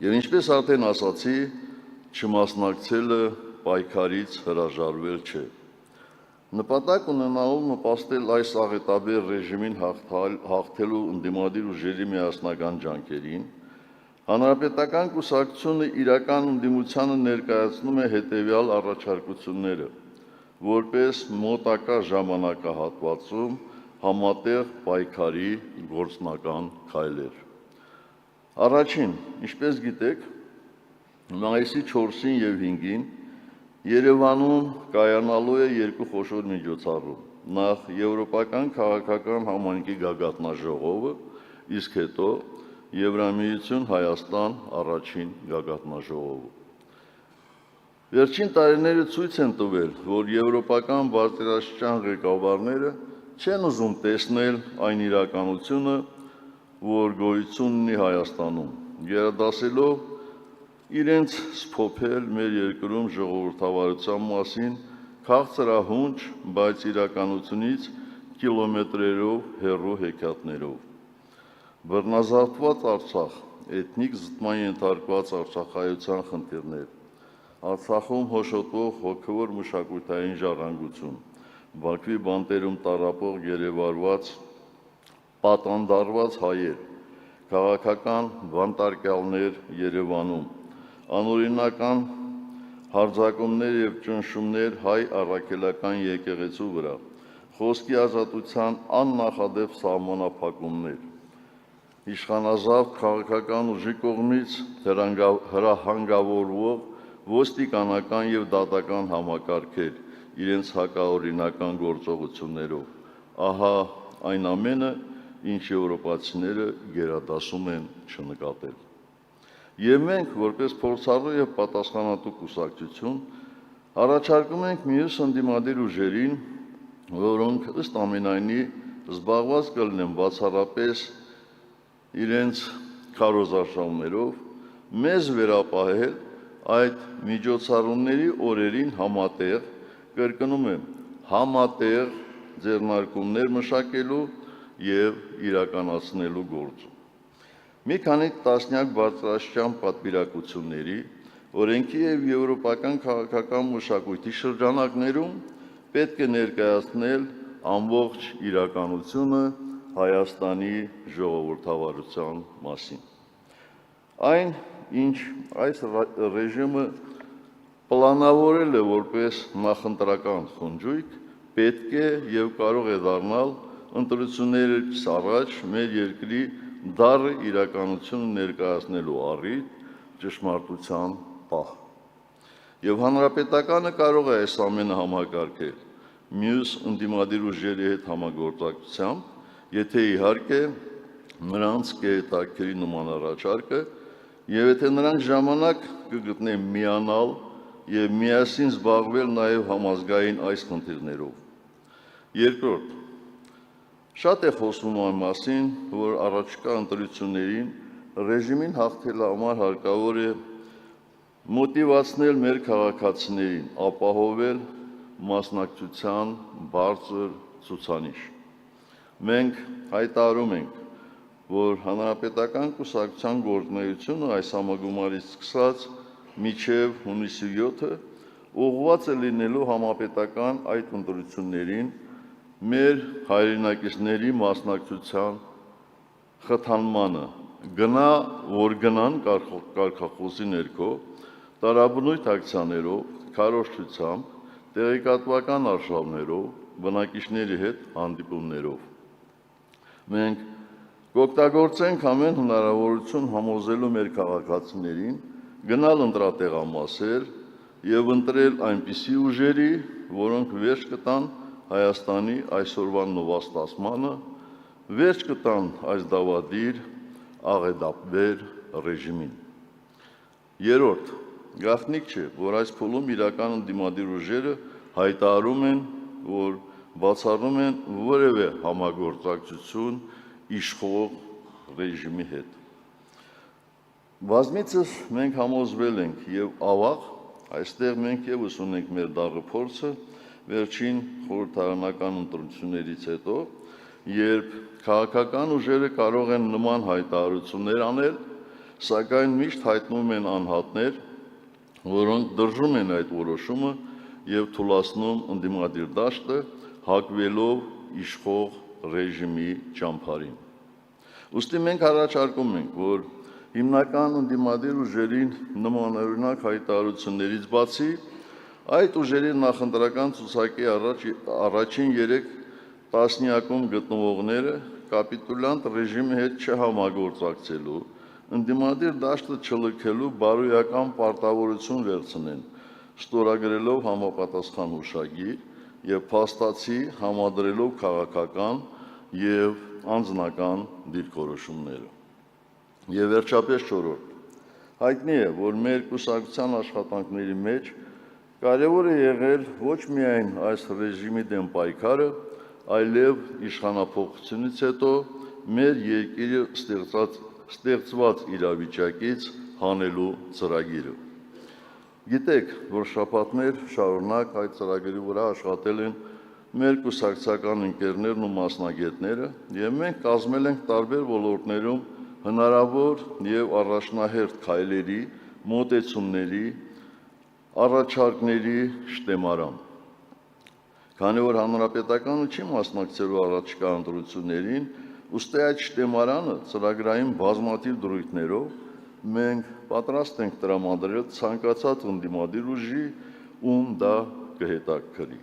Եվ ինչպես արդեն ասացի, չմասնակցելը պայքարից հրաժարվել չէ։ Նպատակ ունենալով նպաստել այս աղետաբեր ռեժիմին հաղթելու ընդդիմադիր ուժերի միասնական ջանքերին, Հանրապետական կուսակցությունը իրական ընդդիմությանը ներկայացնում է հետևյալ առաջարկությունները, որպես մոտակա ժամանակահատվածում համատեղ պայքարի գործնական քայլեր։ Առաջին, ինչպես գիտեք, մայիսի 4-ին եւ 5-ին Երևանում կայանալու է երկու խոշոր միջոցառում, նախ Եվրոպական քաղաքական համայնքի գագաթնաժողովը, իսկ հետո Եվրամիություն Հայաստան առաջին գագաթնաժողովը։ Վերջին տարիները ցույց են տվել, որ եվրոպական բարձրաստիճան ղեկավարները չեն ուզում տեսնել այն իրականությունը, որ գոյություն ունի Հայաստանում, գերադասելով իրենց սփոփել մեր երկրում ժողովրդավարության մասին քաղցրահունչ, բայց իրականությունից կիլոմետրերով հեռու հեքիաթներով։ Բռնազավթված Արցախ, էթնիկ զտման ենթարկված արցախայության խնդիրներ, Արցախում հոշոտվող հոգևոր մշակութային ժառանգություն, Բաքվի բանտերում տառապող գերեվարված պատանդարված հայեր, քաղաքական բանտարկյալներ Երևանում, անօրինական հարձակումներ եւ ճնշումներ հայ առաքելական եկեղեցու վրա, խոսքի ազատության աննախադեպ սահմանափակումներ, իշխանազավթ քաղաքական ուժի կողմից հրահանգավորվող ոստիկանական եւ դատական համակարգեր իրենց հակաօրինական գործողություններով, ահա այն ամենը, ինչ եվրոպացիները գերադասում են չնկատել։ Եվ մենք, որպես փորձառու եւ պատասխանատու կուսակցություն, առաջարկում ենք մյուս ընդդիմադիր ուժերին, որոնք ըստ ամենայնի զբաղված կլինեն բացառապես իրենց քարոզարշավներով, մեզ վերապահել այդ միջոցառումների օրերին համատեղ, կրկնում եմ, համատեղ ձեռնարկումներ մշակելու եւ իրականացնելու գործում։ Մի քանի տասնյակ բարձրաստիճան պատվիրակությունների, օրենքի եւ եվրոպական քաղաքական մշակույթի շրջանակներում պետք է ներկայացնել ամբողջ իրականությունը Հայաստանի ժողովրդավարության մասին։ Այն, ինչ այս ռեժիմը պլանավորել է որպես նախընտրական խնջույք, պետք է եւ կարող է դառնալ ընտրություններից առաջ մեր երկրի դառը իրականությունը ներկայացնելու առիթ, ճշմարտության պահ։ Եվ հանրապետականը կարող է այս ամենը համակարգել մյուս ընդդիմադիր ուժերի հետ համագործակցությամբ, եթե իհարկե նրանց կհետաքրի նման առաջարկը եւ եթե նրանք ժամանակ կգտնեն միանալ եւ միասին զբաղվել նաեւ համազգային այս խնդիրներով։ Երկրորդ, շատ է խոսվում այն մասին, որ առաջիկա ընտրություններին ռեժիմին հաղթելու համար հարկավոր է մոտիվացնել մեր քաղաքացիներին, ապահովել մասնակցության բարձր ցուցանիշ։ Մենք հայտարարում ենք, որ հանրապետական կուսակցության գործունեությունը այս համագումարից սկսած մինչև հունիսի 7-ը ուղղված է լինելու համապետական այդ ընտրություններին մեր հայրենակիցների մասնակցության խթանմանը, գնա որ գնան կարգախոսի ներքո, տարաբնույթ ակցիաներով, քարոզչությամբ, տեղեկատվական արշավներով, բնակիչների հետ հանդիպումներով։ Մենք կօգտագործենք ամեն հնարավորություն համոզելու մեր քաղաքացիներին գնալ ընտրատեղամասեր եւ ընտրել այնպիսի ուժերի, որոնք վերջ կտան Հայաստանի այսօրվա նվաստացմանը, վերջ կտան այս դավադիր աղետաբեր ռեժիմին։ Երրորդ, գաղտնիք չէ, որ այս փուլում իրական ընդդիմադիր ուժերը հայտարարում են, որ բացառում են որևէ համագործակցություն իշխող ռեժիմի հետ։ Բազմիցս մենք համոզվել ենք եւ ավաղ, այստեղ մենք եւս ունենք մեր դառը փորձը վերջին խորհրդարանական ընտրություններից հետո, երբ քաղաքական ուժերը կարող են նման հայտարարություններ անել, սակայն միշտ հայտնվում են անհատներ, որոնք դրժում են այդ որոշումը եւ թուլացնում ընդդիմադիր դաշտը, հակվելով իշխող ռեժիմի ճամփարին։ Ուստի մենք առաջարկում ենք, որ հիմնական ընդդիմադիր ուժերին նմանօրինակ հայտարարություններից բացի այդ ուժերի նախընտրական ցուցակի առաջին 3 տասնյակում գտնվողները կապիտուլյանտ ռեժիմի հետ չհամագործակցելու, ընդդիմադիր դաշտը չլքելու բարոյական պարտավորություն վերցնեն, ստորագրելով համապատասխան հուշագիր եւ փաստացի համադրելով քաղաքական եւ անձնական դիրքորոշումները։ Եվ վերջապես 4. Հայտնի է, որ մեր կուսակցության աշխատանքների մեջ կարևոր է եղել ոչ միայն այս ռեժիմի դեմ պայքարը, այլև իշխանափոխությունից հետո մեր երկիրը ստեղծված իրավիճակից հանելու ծրագիրը։ Գիտեք, որ շաբաթներ շարունակ այդ ծրագրի վրա աշխատել են մեր կուսակցական ընկերներն ու մասնագետները, եւ մենք կազմել ենք տարբեր ոլորտներում հնարավոր եւ առաջնահերթ քայլերի, մոտեցումների, առաջարկների շտեմարան։ Քանի որ հանրապետականը չի մասնակցելու առաջիկա ընտրություններին, ուստի այդ շտեմարանը ծրագրային բազմաթիվ դրույթներով մենք պատրաստ ենք տրամադրել ցանկացած ընդդիմադիր ուժի, ում դա կհետաքրքրի։